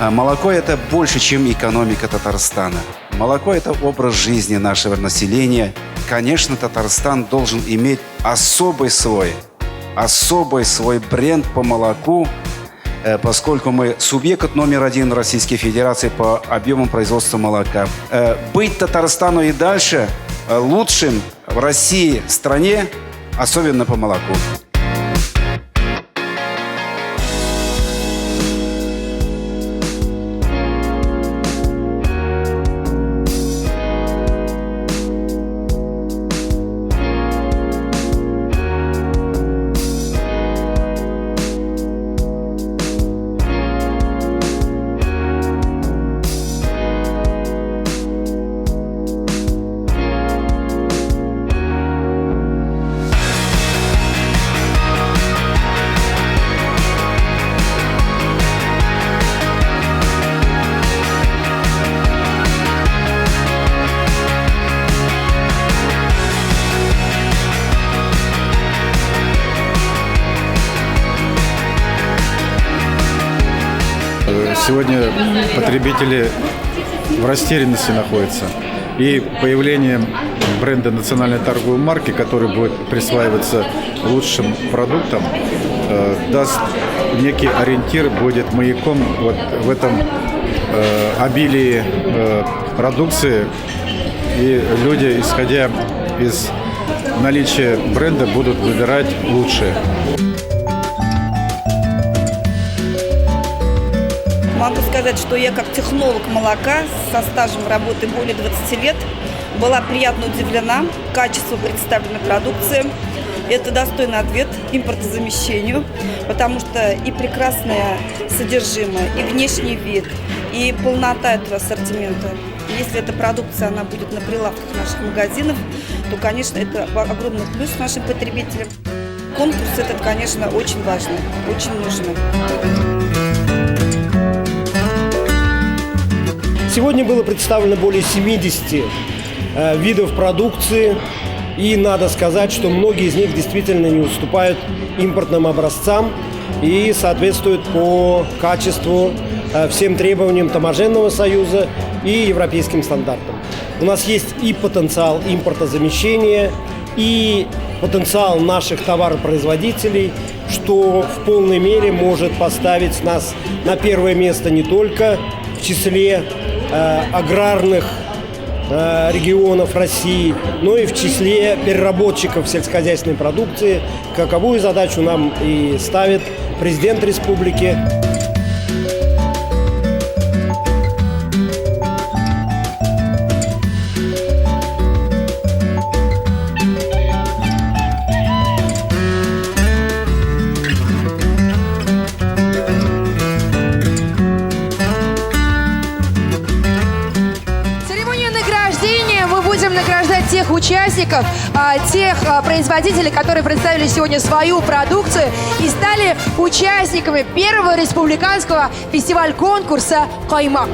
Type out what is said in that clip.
Молоко – это больше, чем экономика Татарстана. Молоко – это образ жизни нашего населения. Конечно, Татарстан должен иметь особый свой бренд по молоку, поскольку мы субъект номер один Российской Федерации по объемам производства молока. Быть Татарстану и дальше лучшим в России стране, особенно по молоку. Сегодня потребители в растерянности находятся. И появление бренда национальной торговой марки, который будет присваиваться лучшим продуктам, даст некий ориентир, будет маяком вот в этом обилии продукции. И люди, исходя из наличия бренда, будут выбирать лучшее. Могу сказать, что я как технолог молока со стажем работы более 20 лет была приятно удивлена качеству представленной продукции. Это достойный ответ импортозамещению, потому что и прекрасное содержимое, и внешний вид, и полнота этого ассортимента. Если эта продукция она будет на прилавках наших магазинов, то, конечно, это огромный плюс нашим потребителям. Конкурс этот, конечно, очень важный, очень нужный. Сегодня было представлено более 70 видов продукции, и надо сказать, что многие из них действительно не уступают импортным образцам и соответствуют по качеству всем требованиям Таможенного союза и европейским стандартам. У нас есть и потенциал импортозамещения, и потенциал наших товаропроизводителей, что в полной мере может поставить нас на первое место не только в числе аграрных регионов России, но и в числе переработчиков сельскохозяйственной продукции, каковую задачу нам и ставит президент республики. Награждать тех участников, тех производителей, которые представили сегодня свою продукцию и стали участниками первого республиканского фестиваля-конкурса «Каймак».